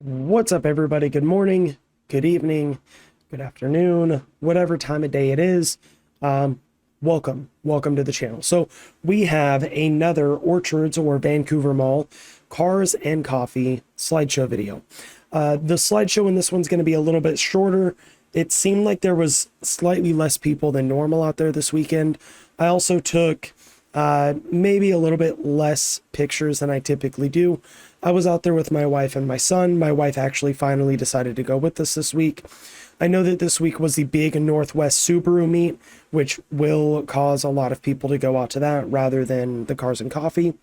What's up, everybody? Good morning, good evening, good afternoon, whatever time of day it is. Welcome to the channel. So we have another Orchards or Vancouver Mall cars and coffee slideshow video. The slideshow in this one's going to be a little bit shorter. It seemed like there was slightly less people than normal out there this weekend. I also took maybe a little bit less pictures than I typically do. I was out there with my wife and my son. My wife actually finally decided to go with us this week. I know that this week was the big Northwest Subaru meet, which will cause a lot of people to go out to that rather than the cars and coffee,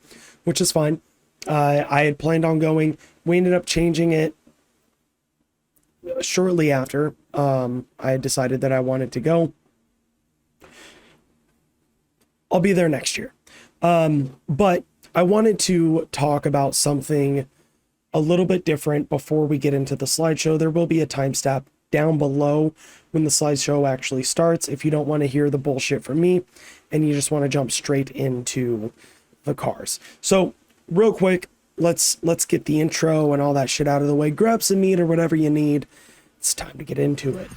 which is fine. I had planned on going. We ended up changing it shortly after. I had decided that I wanted to go. I'll be there next year. But I wanted to talk about something a little bit different before we get into the slideshow. There will be a timestamp down below when the slideshow actually starts if you don't want to hear the bullshit from me and you just want to jump straight into the cars. So real quick, let's get the intro and all that shit out of the way. Grab some meat or whatever you need. It's time to get into it.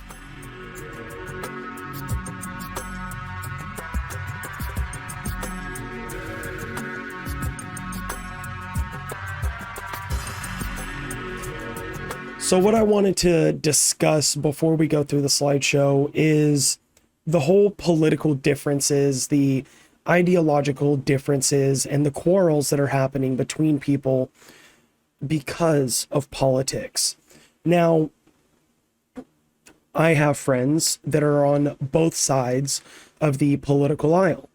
So what I wanted to discuss before we go through the slideshow is the whole political differences, the ideological differences, and the quarrels that are happening between people because of politics. Now, I have friends that are on both sides of the political aisle.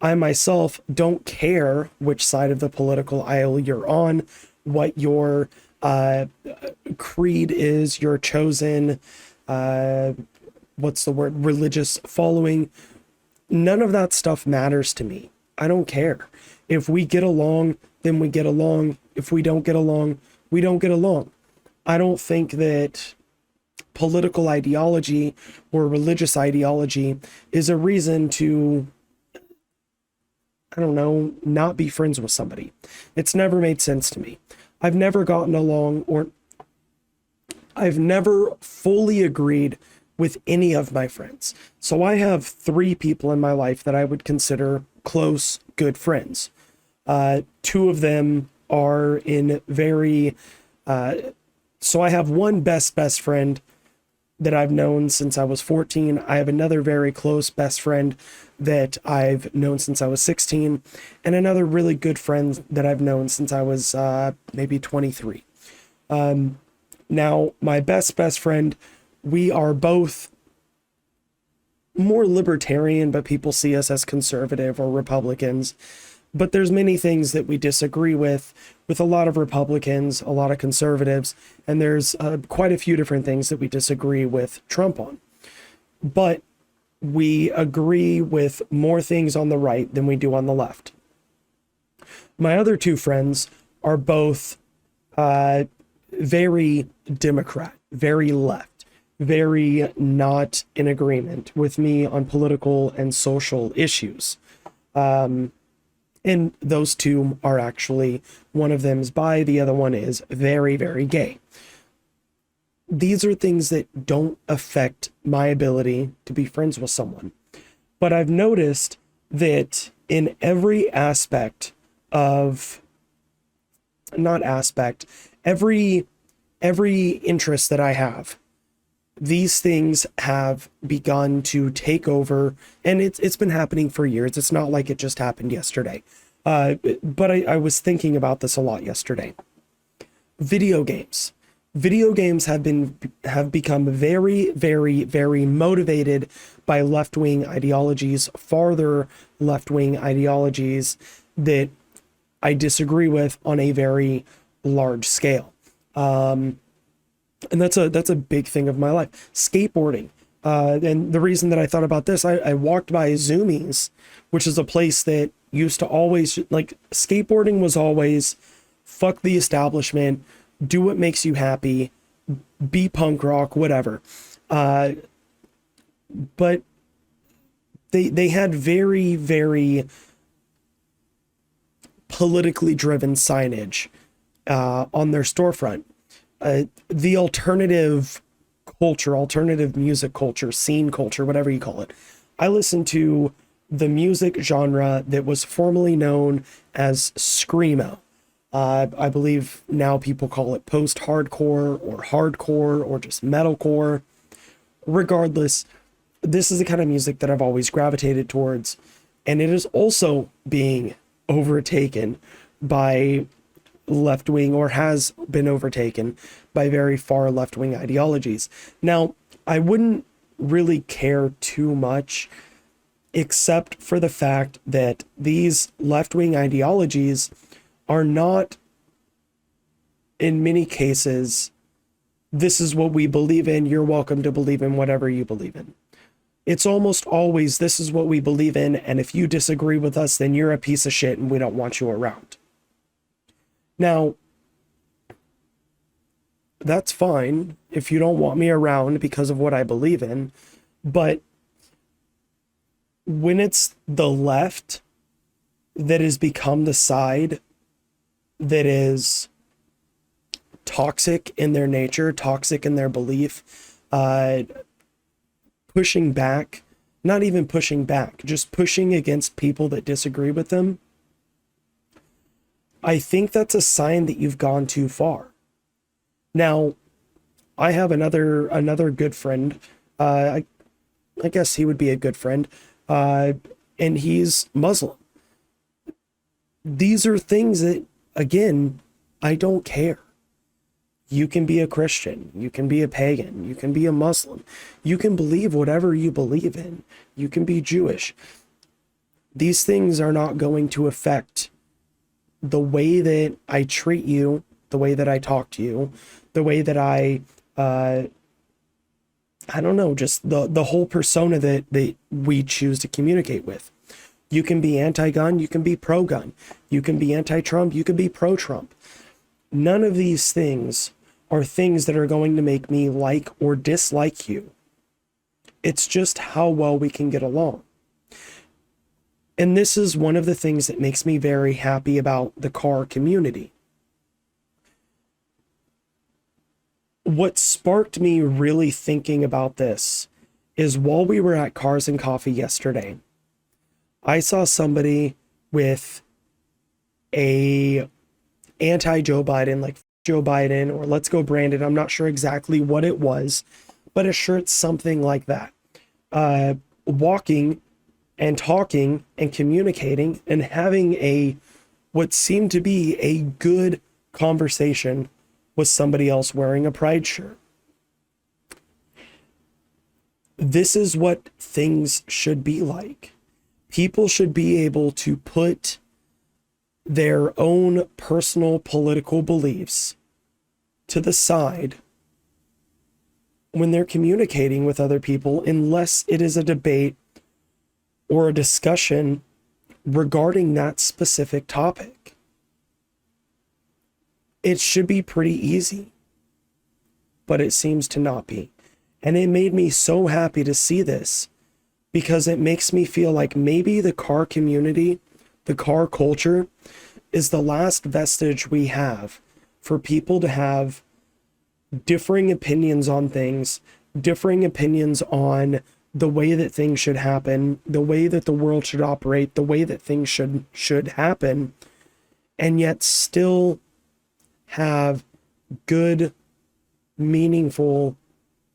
I myself don't care which side of the political aisle you're on, what your creed is, your chosen religious following. None of that stuff matters to me. I don't care. If we get along, then we get along. If we don't get along, we don't get along. I don't think that political ideology or religious ideology is a reason to, I don't know, not be friends with somebody. It's never made sense to me. I've never gotten along, or I've never fully agreed with any of my friends. So I have 3 people in my life that I would consider close, good friends. 2 of them are in very, so I have one best friend that I've known since I was 14. I have another very close best friend that I've known since I was 16, and another really good friend that I've known since I was maybe 23. Now, my best friend, we are both more libertarian, but people see us as conservative or Republicans. But there's many things that we disagree with a lot of Republicans, a lot of conservatives, and there's quite a few different things that we disagree with Trump on. But we agree with more things on the right than we do on the left. My other 2 friends are both very Democrat, very left, very not in agreement with me on political and social issues. And those 2 are actually, one of them is bi, the other one is very, very gay. These are things that don't affect my ability to be friends with someone. But I've noticed that in every aspect of, not aspect, every interest that I have, these things have begun to take over, and it's been happening for years. It's not like it just happened yesterday. But I was thinking about this a lot yesterday. Video games. Video games have become very, very, very motivated by left-wing ideologies, farther left-wing ideologies that I disagree with on a very large scale. And that's a big thing of my life. Skateboarding. And the reason that I thought about this, I walked by Zoomies, which is a place that used to always, like, skateboarding was always fuck the establishment, do what makes you happy, be punk rock, whatever. But they had very, very politically driven signage on their storefront. the alternative culture, alternative music culture, scene culture, whatever you call it. I listen to the music genre that was formerly known as screamo. I believe now people call it post-hardcore or hardcore or just metalcore. Regardless, this is the kind of music that I've always gravitated towards, and it is also being overtaken by left wing, or has been overtaken by very far left wing ideologies. Now, I wouldn't really care too much, except for the fact that these left wing ideologies are not, in many cases, this is what we believe in, you're welcome to believe in whatever you believe in. It's almost always, this is what we believe in, and if you disagree with us, then you're a piece of shit and we don't want you around. Now, that's fine if you don't want me around because of what I believe in, but when it's the left that has become the side that is toxic in their nature, toxic in their belief, pushing back, not even pushing back, just pushing against people that disagree with them, I think that's a sign that you've gone too far. Now, I have another good friend. I guess he would be a good friend, and he's Muslim. These are things that, again, I don't care. You can be a Christian, you can be a pagan, you can be a Muslim, you can believe whatever you believe in, you can be Jewish. These things are not going to affect the way that I treat you, the way that I talk to you, the way that I don't know, just the whole persona that we choose to communicate with. You can be anti-gun, you can be pro-gun, you can be anti-Trump, you can be pro-Trump. None of these things are things that are going to make me like or dislike you. It's just how well we can get along. And this is one of the things that makes me very happy about the car community. What sparked me really thinking about this is while we were at Cars and Coffee yesterday, I saw somebody with a anti-Joe Biden, like Joe Biden, or let's go Brandon, I'm not sure exactly what it was, but a shirt something like that, walking and talking and communicating and having what seemed to be a good conversation with somebody else wearing a pride shirt. This is what things should be like. People should be able to put their own personal political beliefs to the side when they're communicating with other people, unless it is a debate or a discussion regarding that specific topic. It should be pretty easy, but it seems to not be. And it made me so happy to see this, because it makes me feel like maybe the car community, the car culture, is the last vestige we have for people to have differing opinions on things, differing opinions on the way that things should happen, the way that the world should operate, the way that things should happen, and yet still have good, meaningful,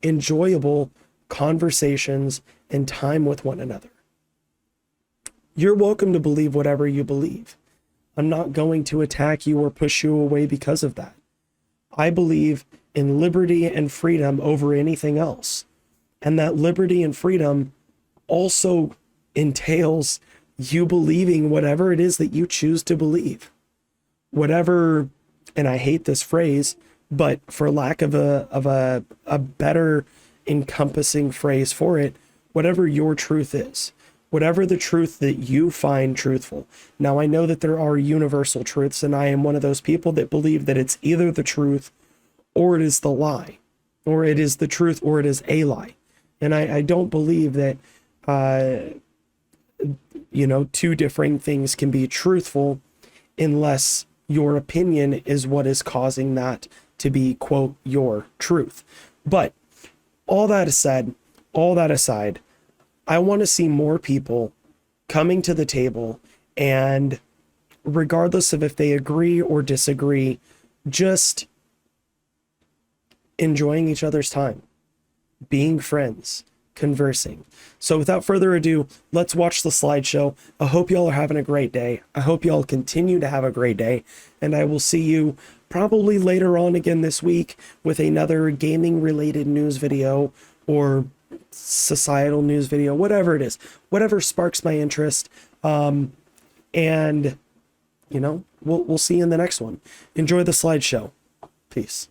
enjoyable conversations and time with one another. You're welcome to believe whatever you believe. I'm not going to attack you or push you away because of that. I believe in liberty and freedom over anything else. And that liberty and freedom also entails you believing whatever it is that you choose to believe. Whatever, and I hate this phrase, but for lack of a better encompassing phrase for it, whatever your truth is, whatever the truth that you find truthful. Now, I know that there are universal truths, and I am one of those people that believe that it's either the truth or it is the lie, or it is the truth or it is a lie. And I don't believe that, two differing things can be truthful unless your opinion is what is causing that to be, quote, your truth. But all that aside, I want to see more people coming to the table, and regardless of if they agree or disagree, just enjoying each other's time, being friends, conversing. So without further ado, let's watch the slideshow. I hope y'all are having a great day. I hope y'all continue to have a great day, and I will see you probably later on again this week with another gaming related news video or societal news video, whatever it is, whatever sparks my interest. And you know, we'll see you in the next one. Enjoy the slideshow. Peace.